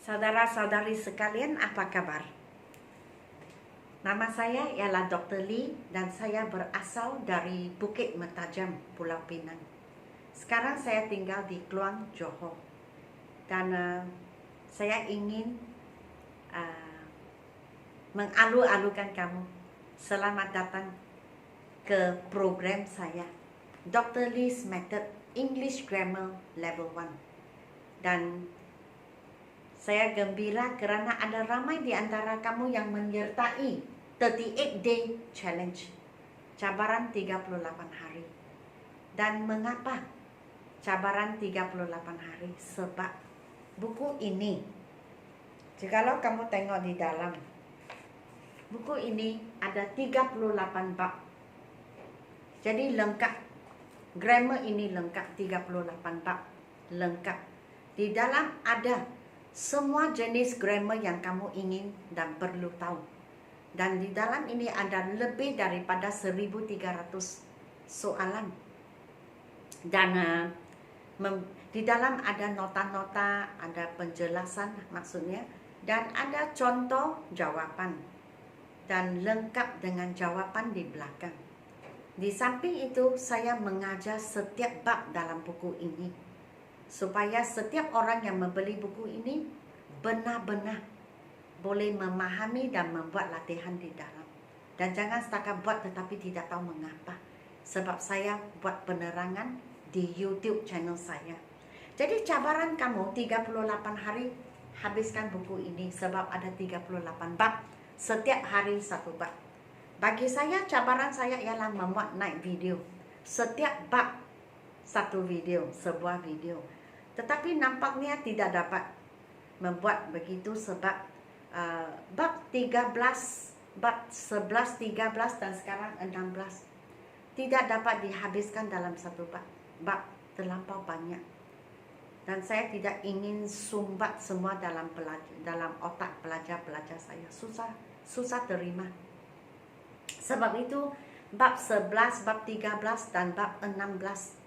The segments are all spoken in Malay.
Saudara-saudari sekalian, apa kabar? Nama saya ialah Dr. Lee dan saya berasal dari Bukit Mertajam, Pulau Pinang. Sekarang saya tinggal di Kluang, Johor. Dan saya ingin mengalu-alukan kamu. Selamat datang ke program saya, Dr. Lee's Method English Grammar Level 1. Dan saya gembira kerana ada ramai di antara kamu yang menyertai 38 Day Challenge, cabaran 38 hari. Dan mengapa cabaran 38 hari? Sebab buku ini, jikalau kamu tengok di dalam, buku ini ada 38 bab. Jadi lengkap, grammar ini lengkap, 38 bab lengkap. Di dalam ada semua jenis grammar yang kamu ingin dan perlu tahu. Dan di dalam ini ada lebih daripada 1.300 soalan. Dan di dalam ada nota-nota, ada penjelasan maksudnya, dan ada contoh jawapan. Dan lengkap dengan jawapan di belakang. Di samping itu, saya mengajar setiap bab dalam buku ini, supaya setiap orang yang membeli buku ini benar-benar boleh memahami dan membuat latihan di dalam. Dan jangan setakat buat tetapi tidak tahu mengapa. Sebab saya buat penerangan di YouTube channel saya. Jadi cabaran kamu 38 hari habiskan buku ini, sebab ada 38 bab. Setiap hari satu bab. Bagi saya, cabaran saya ialah membuat naik video. Setiap bab satu video, sebuah video. Tetapi nampaknya tidak dapat membuat begitu sebab bab 13, bab 11, 13 dan sekarang 16 tidak dapat dihabiskan dalam satu bab. Bab terlampau banyak. Dan saya tidak ingin sumbat semua dalam otak pelajar-pelajar saya. Susah terima. Sebab itu bab 11, bab 13 dan bab 16.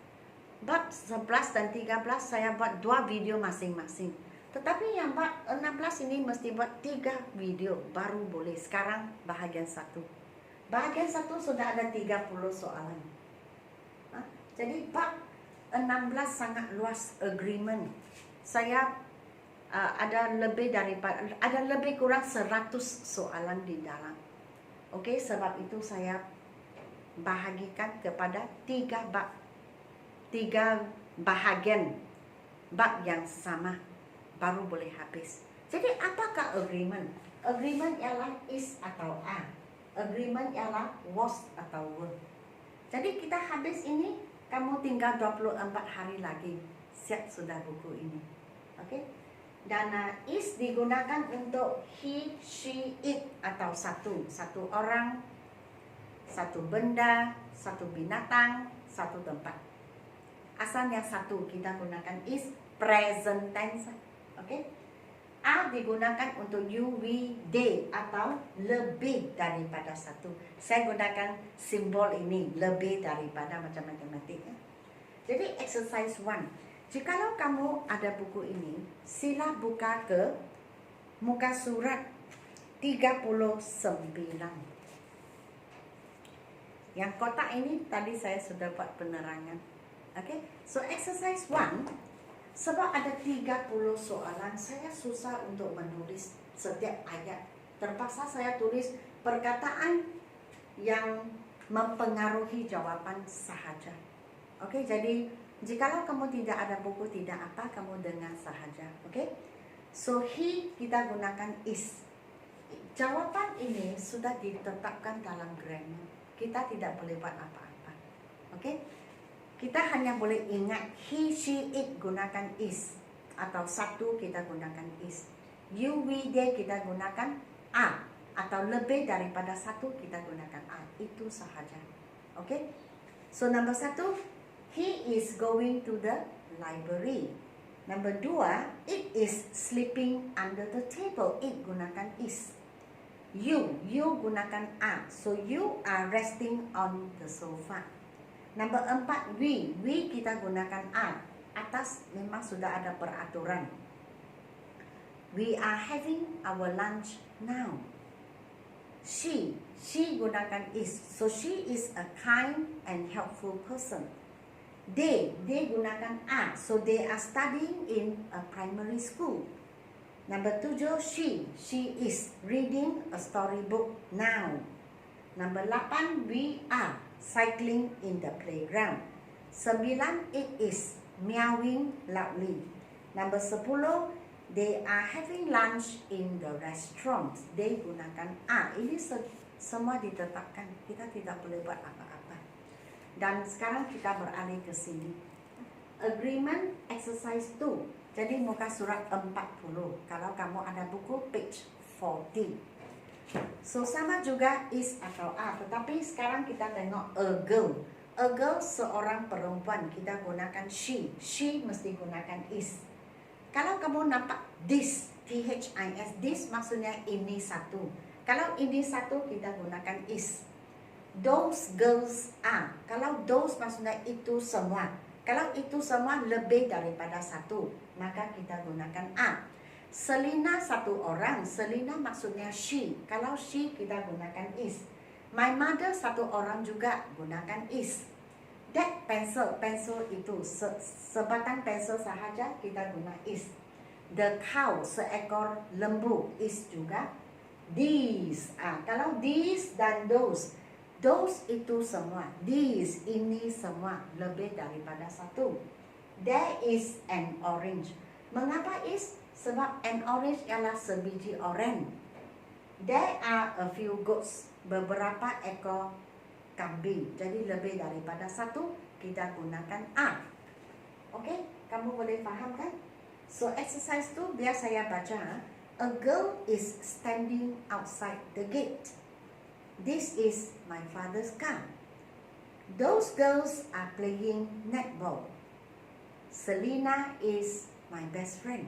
Bab 11 dan 13 saya buat 2 video masing-masing. Tetapi yang bab 16 ini mesti buat 3 video baru boleh. Sekarang bahagian 1. Bahagian 1 sudah ada 30 soalan. Jadi bab 16 sangat luas agreement. Saya ada lebih kurang 100 soalan di dalam. Okey, sebab itu saya bahagikan kepada 3 bab. 3 bahagian bab yang sama baru boleh habis. Jadi apakah agreement? Agreement ialah is atau are. Agreement ialah was atau were. Jadi kita habis ini, kamu tinggal 24 hari lagi. Siap sudah buku ini. Okey? Dan is digunakan untuk he, she, it atau satu orang, satu benda, satu binatang, satu tempat. Asal yang satu kita gunakan is present tense. Okey? Are digunakan untuk you, we, they atau lebih daripada satu. Saya gunakan simbol ini lebih daripada macam matematik. Jadi exercise 1. Jikalau kamu ada buku ini, sila buka ke muka surat 39. Yang kotak ini tadi saya sudah buat penerangan. Okay? So exercise 1, sebab ada 30 soalan, saya susah untuk menulis setiap ayat. Terpaksa saya tulis perkataan yang mempengaruhi jawapan sahaja. Okay? Jadi jikalau kamu tidak ada buku, tidak apa, kamu dengar sahaja. Okay? So he kita gunakan is. Jawapan ini sudah ditetapkan dalam grammar. Kita tidak boleh buat apa-apa. Okay? Kita hanya boleh ingat he, she, it gunakan is. Atau satu kita gunakan is. You, we, they kita gunakan are. Atau lebih daripada satu kita gunakan are. Itu sahaja. Okay? So number 1, he is going to the library. Number 2, it is sleeping under the table. It gunakan is. You gunakan are. So you are resting on the sofa. Number 4, we kita gunakan are. Atas memang sudah ada peraturan. We are having our lunch now. She gunakan is. So she is a kind and helpful person. They gunakan are. So they are studying in a primary school. Number 7, she is reading a storybook now. Number 8, we are cycling in the playground. 9, it is meowing loudly. Number 10, they are having lunch in the restaurant. They gunakan are. Ini semua ditetapkan. Kita tidak boleh buat apa-apa. Dan sekarang kita beralih ke sini. Agreement exercise 2. Jadi muka surat 40. Kalau kamu ada buku page 40. So sama juga is atau are. Tetapi sekarang kita tengok a girl. A girl seorang perempuan. Kita gunakan she. She mesti gunakan is. Kalau kamu nampak this, this, this maksudnya ini satu. Kalau ini satu, kita gunakan is. Those girls are. Kalau those maksudnya itu semua. Kalau itu semua lebih daripada satu, maka kita gunakan are. Selina satu orang. Selina maksudnya she. Kalau she, kita gunakan is. My mother satu orang juga, gunakan is. That pencil, pencil itu sebatang pensel sahaja, kita guna is. The cow, seekor lembu, is juga. These, kalau these dan those itu semua. These, ini semua, lebih daripada satu. There is an orange. Mengapa is? Sebab an orange ialah sebiji oren. There are a few goats. Beberapa ekor kambing. Jadi lebih daripada satu, kita gunakan are. Oke, kamu boleh faham kan? So exercise 2 biar saya baca. A girl is standing outside the gate. This is my father's car. Those girls are playing netball. Selina is my best friend.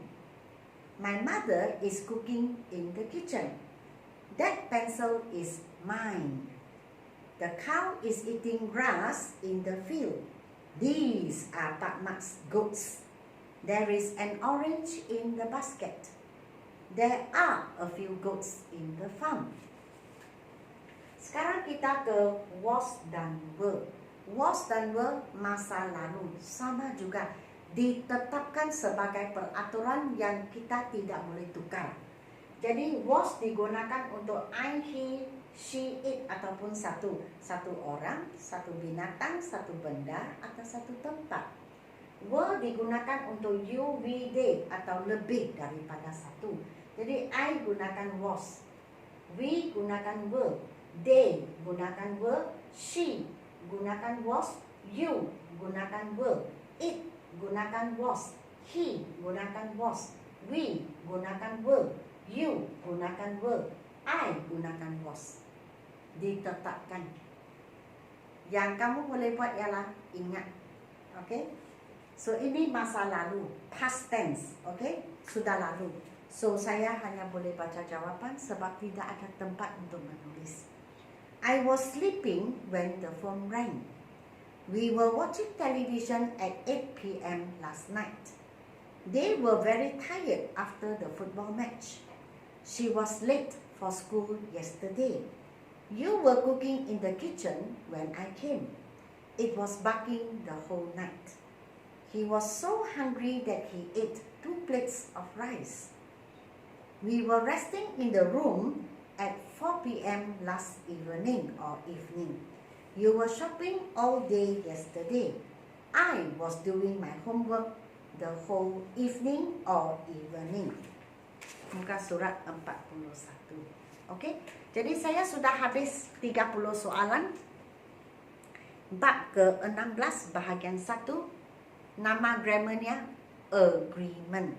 My mother is cooking in the kitchen. That pencil is mine. The cow is eating grass in the field. These are Pak Mak's goats. There is an orange in the basket. There are a few goats in the farm. Sekarang kita ke was dan were. Was dan were masa lalu. Sama juga ditetapkan sebagai peraturan yang kita tidak boleh tukar. Jadi was digunakan untuk I, he, she, it ataupun satu orang, satu binatang, satu benda atau satu tempat. Were digunakan untuk you, we, they atau lebih daripada satu. Jadi I gunakan was, we gunakan were, they gunakan were, she gunakan was, you gunakan were, it gunakan was, he gunakan was, we gunakan were, you gunakan were, I gunakan was. Ditetapkan. Yang kamu boleh buat ialah ingat. Okay? So ini masa lalu, past tense. Okay? Sudah lalu. So saya hanya boleh baca jawapan sebab tidak ada tempat untuk menulis. I was sleeping when the phone rang. We were watching television at 8 p.m. last night. They were very tired after the football match. She was late for school yesterday. You were cooking in the kitchen when I came. It was barking the whole night. He was so hungry that he ate 2 plates of rice. We were resting in the room at 4 p.m. last evening. You were shopping all day yesterday. I was doing my homework the whole evening or evening. Muka surat 41. Okey? Jadi saya sudah habis 30 soalan. Bab ke-16 bahagian 1. Nama grammarnya agreement.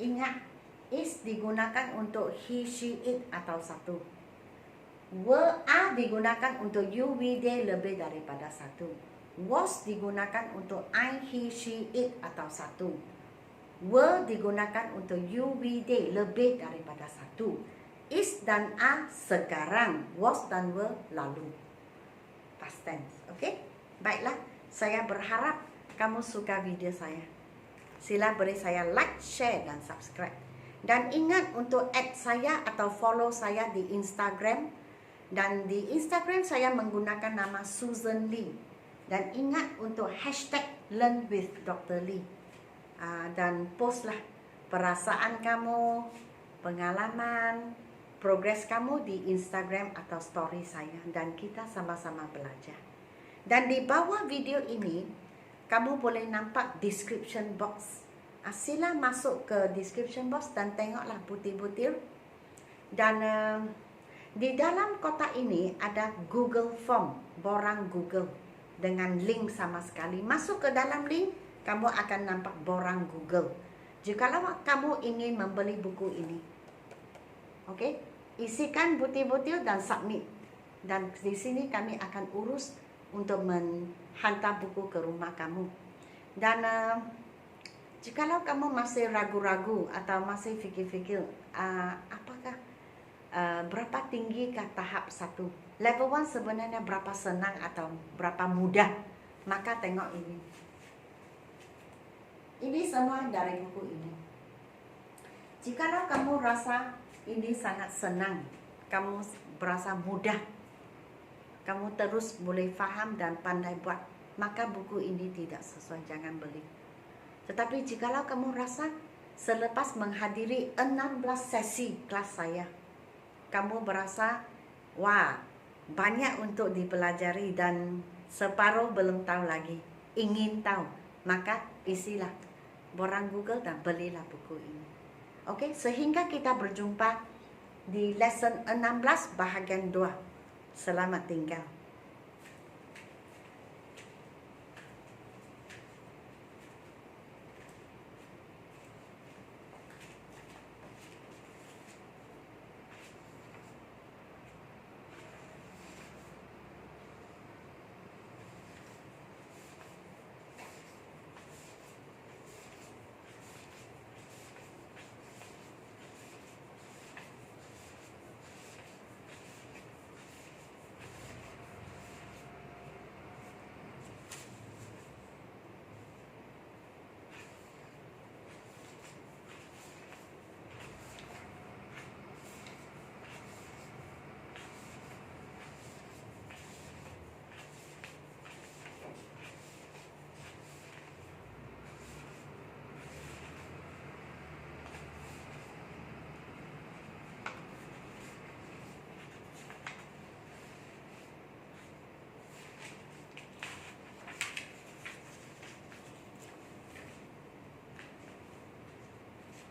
Ingat, is digunakan untuk he, she, it atau satu. Were, are digunakan untuk you, we, they lebih daripada satu. Was digunakan untuk I, he, she, it atau satu. Were digunakan untuk you, we, they lebih daripada satu. Is dan are sekarang. Was dan were lalu. Past tense. Okey? Baiklah, saya berharap kamu suka video saya. Sila beri saya like, share dan subscribe. Dan ingat untuk add saya atau follow saya di Instagram. Dan di Instagram saya menggunakan nama Susan Lee. Dan ingat untuk hashtag Learn with Dr. Lee. Dan postlah perasaan kamu, pengalaman, progres kamu di Instagram atau story saya. Dan kita sama-sama belajar. Dan di bawah video ini, kamu boleh nampak description box. Sila masuk ke description box dan tengoklah butir-butir. Dan di dalam kotak ini ada Google Form, borang Google dengan link sama sekali. Masuk ke dalam link, kamu akan nampak borang Google. Jikalau kamu ingin membeli buku ini, oke, isikan butir-butir dan submit. Dan di sini kami akan urus untuk menghantar buku ke rumah kamu. Dan jikalau kamu masih ragu-ragu atau masih fikir-fikir apakah berapa tinggi ke tahap 1, level 1 sebenarnya berapa senang atau berapa mudah, maka tengok ini. Ini semua dari buku ini. Jikalau kamu rasa ini sangat senang, kamu berasa mudah, kamu terus boleh faham dan pandai buat, maka buku ini tidak sesuai, jangan beli. Tetapi jikalau kamu rasa selepas menghadiri 16 sesi kelas saya, kamu berasa, wah, banyak untuk dipelajari dan separuh belum tahu lagi, ingin tahu, maka isilah borang Google dan belilah buku ini. Oke, sehingga kita berjumpa di lesson 16 bahagian 2. Selamat tinggal.